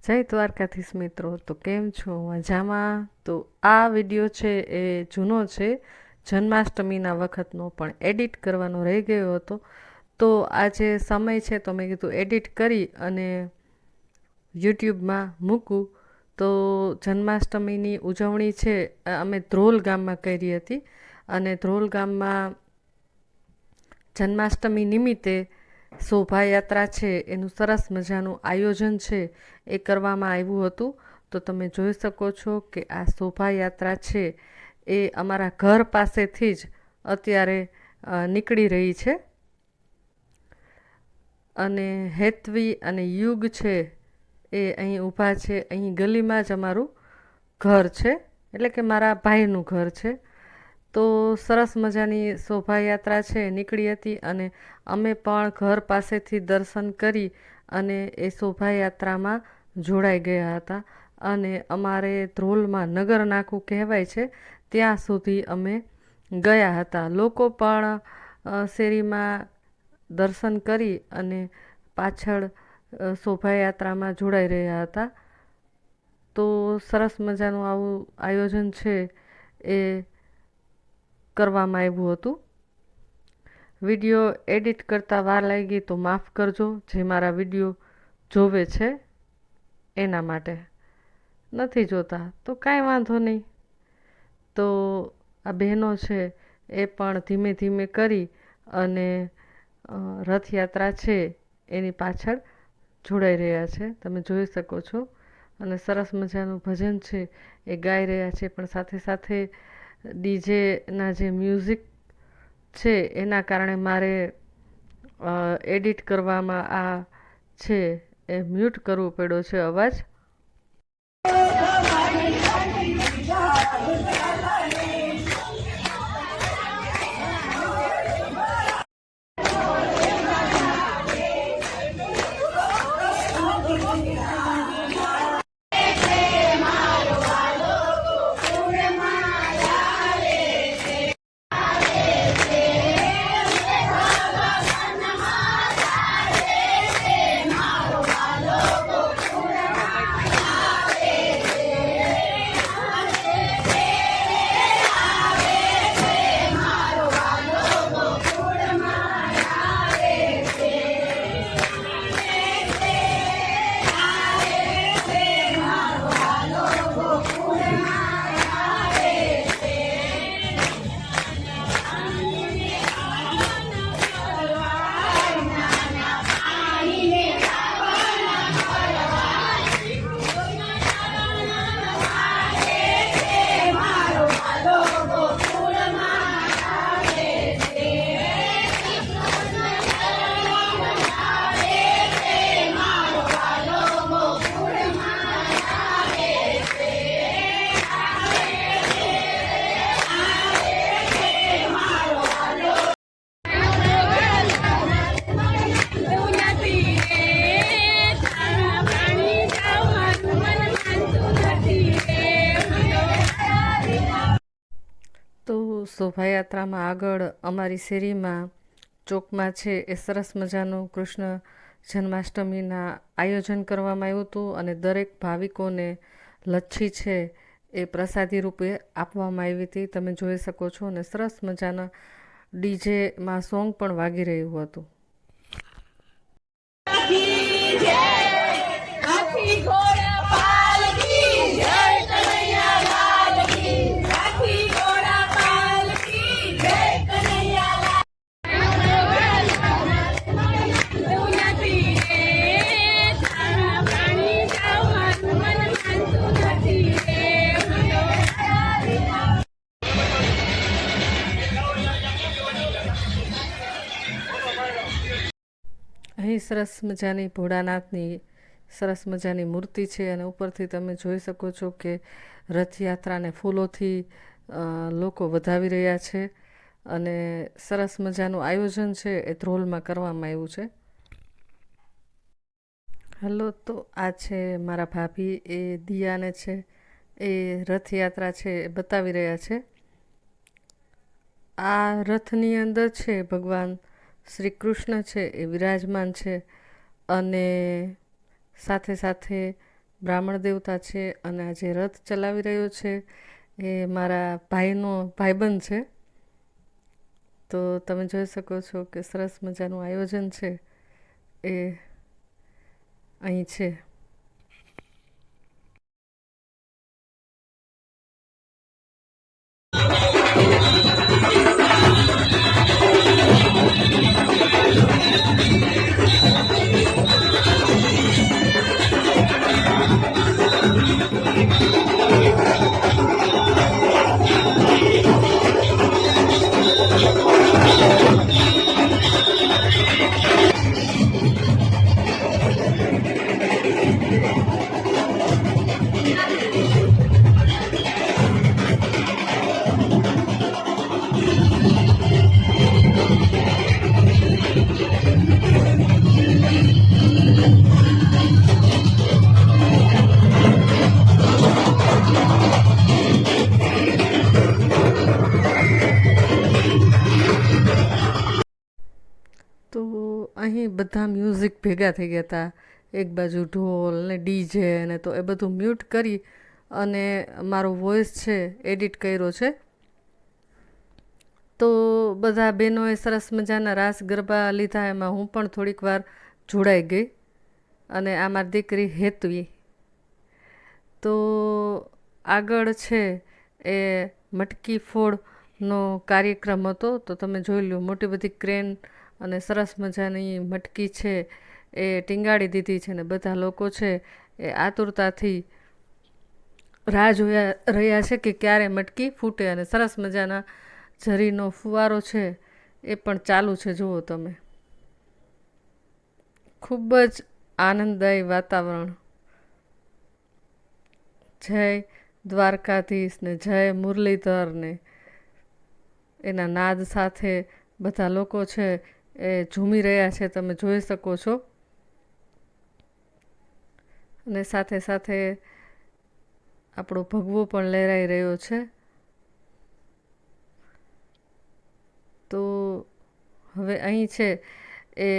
જય દ્વારકાધીશ મિત્રો. તો કેમ છો? મજામાં? તો આ વિડીયો છે એ જૂનો છે, જન્માષ્ટમીના વખતનો, પણ એડિટ કરવાનો રહી ગયો હતો. તો આજે સમય છે તો મેં કીધું એડિટ કરી અને યુટ્યુબમાં મૂકું. તો જન્માષ્ટમીની ઉજવણી છે અમે ધ્રોલ ગામમાં કરી હતી, અને ધ્રોલ ગામમાં જન્માષ્ટમી નિમિત્તે શોભાયાત્રા છે એનું સરસ મજાનું આયોજન છે એ કરવામાં આવ્યું હતું. તો તમે જોઈ શકો છો કે આ શોભાયાત્રા છે એ અમારા ઘર પાસેથી જ અત્યારે નીકળી રહી છે, અને હેતવી અને યુગ છે એ અહીં ઊભા છે. અહીં ગલીમાં જ અમારું ઘર છે, એટલે કે મારા ભાઈનું ઘર છે. તો સરસ મજાની શોભાયાત્રા છે નીકળી હતી, અને અમે પણ ઘર પાસેથી દર્શન કરી અને એ શોભાયાત્રામાં જોડાઈ ગયા હતા. અને અમારે ધ્રોલમાં નગર નાકું કહેવાય છે ત્યાં સુધી અમે ગયા હતા. લોકો પણ શેરીમાં દર્શન કરી અને પાછળ શોભાયાત્રામાં જોડાઈ રહ્યા હતા. તો સરસ મજાનું આવું આયોજન છે એ કરવામાં આવ્યું હતું. વિડીયો એડિટ કરતાં વાર લાગી તો માફ કરજો. જે મારા વિડીયો જોવે છે એના માટે, નથી જોતા તો કાંઈ વાંધો નહીં. તો આ બહેનો છે એ પણ ધીમે ધીમે કરી અને રથયાત્રા છે એની પાછળ જોડાઈ રહ્યા છે, તમે જોઈ શકો છો. અને સરસ મજાનું ભજન છે એ ગાઈ રહ્યા છે, પણ સાથે સાથે ડીજેના જે મ્યુઝિક છે એના કારણે મારે એડિટ કરવામાં આ છે એ મ્યુટ કરવું પડ્યો છે અવાજ. શોભાયાત્રામાં આગળ અમારી શેરીમાં ચોકમાં છે એ સરસ મજાનું કૃષ્ણ જન્માષ્ટમીના આયોજન કરવામાં આવ્યું હતું, અને દરેક ભાવિકોને લચ્છી છે એ પ્રસાદી રૂપે આપવામાં આવી હતી, તમે જોઈ શકો છો. અને સરસ મજાના ડીજેમાં સોંગ પણ વાગી રહ્યું હતું. અહીં સરસ મજાની ભોળાનાથની સરસ મજાની મૂર્તિ છે, અને ઉપરથી તમે જોઈ શકો છો કે રથયાત્રાને ફૂલોથી લોકો વધાવી રહ્યા છે, અને સરસ મજાનું આયોજન છે એ ધ્રોલમાં કરવામાં આવ્યું છે. હલો, તો આ છે મારા ભાભી, એ દિયાને છે એ રથયાત્રા છે એ બતાવી રહ્યા છે. આ રથની અંદર છે ભગવાન શ્રી કૃષ્ણ છે એ વિરાજમાન છે, અને સાથે સાથે બ્રાહ્મણ દેવતા છે અને આ જે રથ ચલાવી રહ્યો છે એ મારા ભાઈનો ભાઈબંધ છે. તો તમે જોઈ શકો છો કે સરસ મજાનું આયોજન છે એ અહીં છે. તો અહીં બધા મ્યુઝિક ભેગા થઈ ગયા હતા, એક બાજુ ઢોલ ને ડીજે ને, તો એ બધું મ્યુટ કરી અને મારો વોઇસ છે એડિટ કર્યો છે. તો બધા બહેનોએ સરસ મજાના રાસ ગરબા લીધા, એમાં હું પણ થોડીક વાર જોડાઈ ગઈ. અને આ મારી દીકરી હેતવી. તો આગળ છે એ મટકી ફોડનો કાર્યક્રમ હતો. તો તમે જોઈ લો, મોટી બધી ક્રેન અને સરસ મજાની મટકી છે એ ટીંગાડી દીધી છે ને બધા લોકો છે એ આતુરતાથી રાહ જોયા રહ્યા છે કે ક્યારે મટકી ફૂટે. અને સરસ મજાના ઝરીનો ફુવારો છે એ પણ ચાલુ છે. જુઓ તમે, ખૂબ જ આનંદદાયી વાતાવરણ. જય દ્વારકાધીશ ને જય મુરલીધર ને એના નાદ સાથે બધા લોકો છે એ ઝૂમી રહ્યા છે, તમે જોઈ શકો છો. અને સાથે સાથે આપણો ભગવો પણ લહેરાઈ રહ્યો છે. તો હવે અહીં છે એ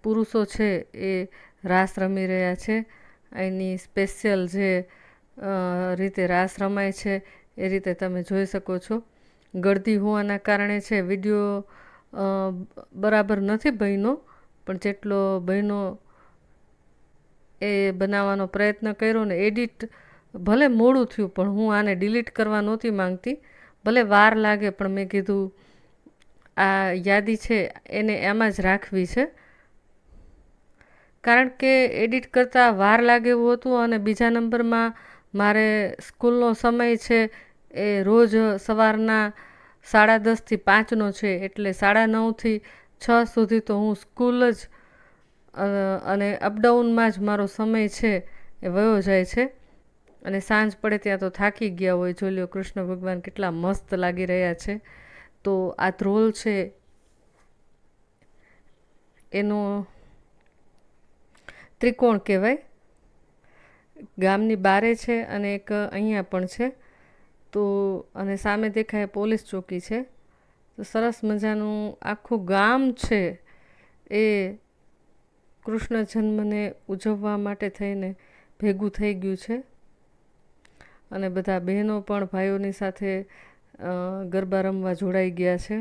પુરુષો છે એ રાસ રમી રહ્યા છે. અહીંની સ્પેશિયલ જે રીતે રાસ રમાય છે એ રીતે તમે જોઈ શકો છો. ગળદી હોવાના કારણે છે વિડીયો બરાબર નથી બન્યો, પણ જેટલો બન્યો એ બનાવવાનો પ્રયત્ન કર્યો ને. એડિટ ભલે મોડું થયું, પણ હું આને ડિલીટ કરવા નહોતી માંગતી. ભલે વાર લાગે, પણ મેં કીધું આ યાદી છે એને એમાં જ રાખવી છે, કારણ કે એડિટ કરતાં વાર લાગે એવું હતું. અને બીજા નંબરમાં મારે સ્કૂલનો સમય છે એ રોજ સવારના 10:30 થી 5નો છે, એટલે 9:30 થી 6 સુધી તો હું સ્કૂલ જ અને અપડાઉનમાં જ મારો સમય છે એ વયો જાય છે. અને સાંજ પડે ત્યાં તો થાકી ગયા હોય. જોઈ લો કૃષ્ણ ભગવાન કેટલા મસ્ત લાગી રહ્યા છે. તો આ ધ્રોલ છે એનો ત્રિકોણ કહેવાય. ગામની બારે છે અને એક અહીંયા પણ છે. તો અને સામે દેખાય પોલીસ ચોકી છે. તો સરસ મજાનું આખું ગામ છે એ કૃષ્ણ જન્મને ઉજવવા માટે થઈને ભેગું થઈ ગયું છે. અને બધા બહેનો પણ ભાઈઓની સાથે ગરબા રમવા જોડાઈ ગયા છે.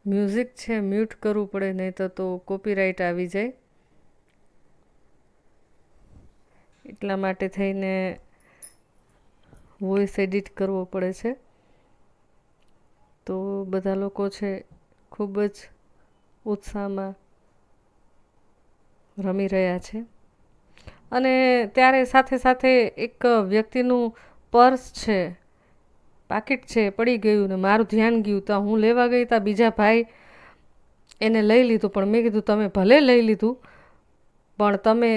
મ્યુઝિક છે મ્યુટ કરવું પડે, નહીં તો કોપીરાઇટ આવી જાય. એટલા માટે થઈને વોઇસ એડિટ કરવો પડે છે. તો બધા લોકો છે ખૂબ જ ઉત્સાહમાં રમી રહ્યા છે. અને ત્યારે સાથે સાથે એક વ્યક્તિનું પર્સ છે, પાકીટ છે, પડી ગયું ને મારું ધ્યાન ગયું. તો હું લેવા ગઈ તો બીજા ભાઈ એને લઈ લીધું. પણ મેં કીધું તમે ભલે લઈ લીધું, પણ તમે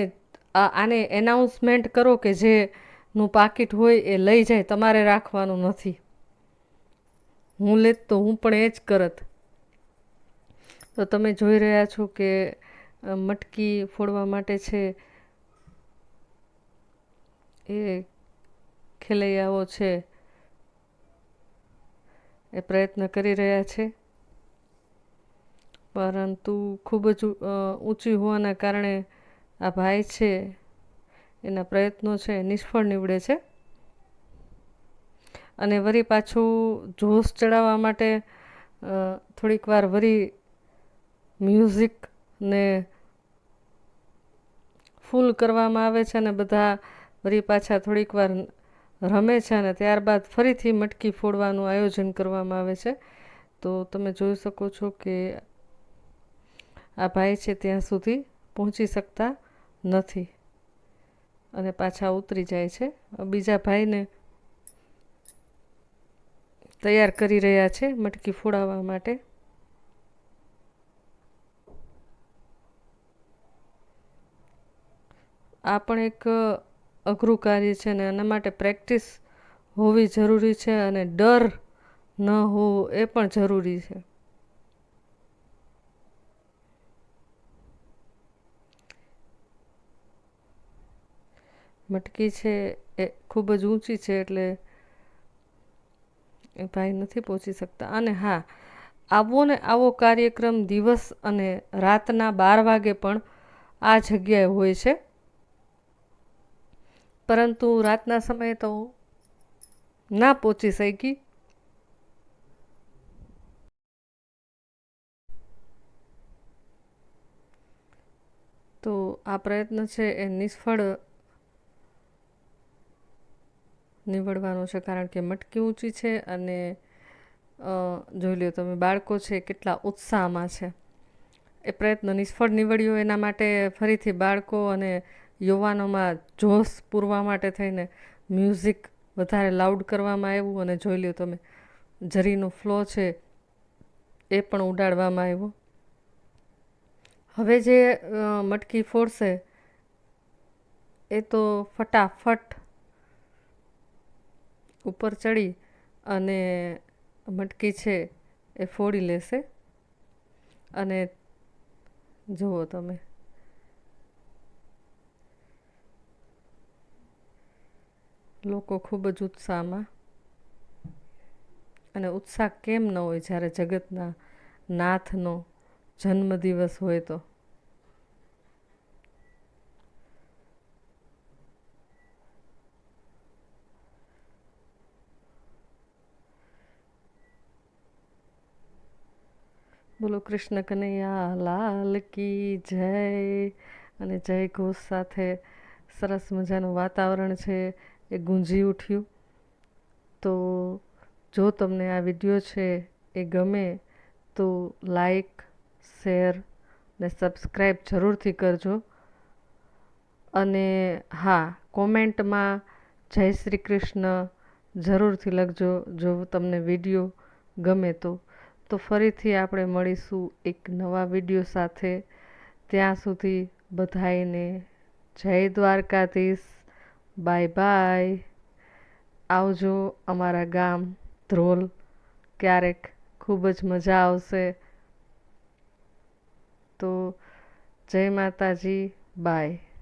આને એનાઉન્સમેન્ટ કરો કે જેનું પાકીટ હોય એ લઈ જાય, તમારે રાખવાનું નથી. હું લેત તો હું પણ એ જ કરત. તો તમે જોઈ રહ્યા છો કે મટકી ફોડવા માટે છે એ ખેલૈયાઓ છે એ પ્રયત્ન કરી રહ્યા છે. પરંતુ ખૂબ જ ઊંચી હોવાના કારણે આ ભાઈ છે એના પ્રયત્નો છે નિષ્ફળ નીવડે છે. અને વળી પાછું જોશ ચડાવવા માટે થોડીક વાર વળી મ્યુઝિકને ફૂલ કરવામાં આવે છે અને બધા વળી પાછા થોડીક વાર રમે છે અને ત્યારબાદ ફરીથી મટકી ફોડવાનું આયોજન કરવામાં આવે છે. તો તમે જોઈ શકો છો કે આ ભાઈ છે ત્યાં સુધી પહોંચી શકતા નથી અને પાછા ઉતરી જાય છે. બીજા ભાઈને તૈયાર કરી રહ્યા છે મટકી ફોડાવવા માટે. આ પણ એક અઘરું કાર્ય છે અને એના માટે પ્રેક્ટિસ હોવી જરૂરી છે અને ડર ન હોવો એ પણ જરૂરી છે. મટકી છે એ ખૂબ જ ઊંચી છે એટલે એ ભાઈ નથી પહોંચી શકતા. અને હા, આવો ને આવો કાર્યક્રમ દિવસ અને રાતના 12 વાગે પણ આ જગ્યાએ હોય છે, પરંતુ રાતના સમયે તો ના પહોંચી શકી. તો આ પ્રયત્ન છે એ નિષ્ફળ નીવડવાનો છે કારણ કે મટકી ઊંચી છે અને જોઈ લો તમે બાળકો છે કેટલા ઉત્સાહમાં છે. એ પ્રયત્ન નિષ્ફળ નીવડ્યો એના માટે ફરીથી બાળકો અને યુવાનોમાં જોશ પૂરવા માટે થઈને મ્યુઝિક વધારે લાઉડ કરવામાં આવ્યું અને જોઈ લો તમે જરીનો ફ્લો છે એ પણ ઉડાડવામાં આવ્યો. હવે જે મટકી ફોડશે એ તો ફટાફટ ઉપર ચડી અને મટકી છે એ ફોડી લેશે. અને જુઓ તમે લોકો ખૂબ જ ઉત્સાહમાં. અને ઉત્સાહ કેમ ન હોય જ્યારે જગતના નાથનો જન્મદિવસ હોય તો. બોલો કૃષ્ણ કનૈયા લાલ કી જય. અને જય ઘોષ સાથે સરસ મજાનું વાતાવરણ છે એ ગુંજી ઉઠ્યું. તો જો તમને આ વિડીયો છે એ ગમે તો લાઈક, શેર ને સબસ્ક્રાઈબ જરૂરથી કરજો. અને હા, કોમેન્ટમાં જય શ્રી કૃષ્ણ જરૂરથી લખજો જો તમને વિડીયો ગમે તો. તો ફરીથી આપણે મળીશું એક નવા વિડીયો સાથે. ત્યાં સુધી બધાઈને જય દ્વારકાધીશ. Bye bye. આવજો અમારા ગામ ધ્રોલ ક્યારેક, ખૂબ જ મજા આવશે. તો જય માતાજી. બાય.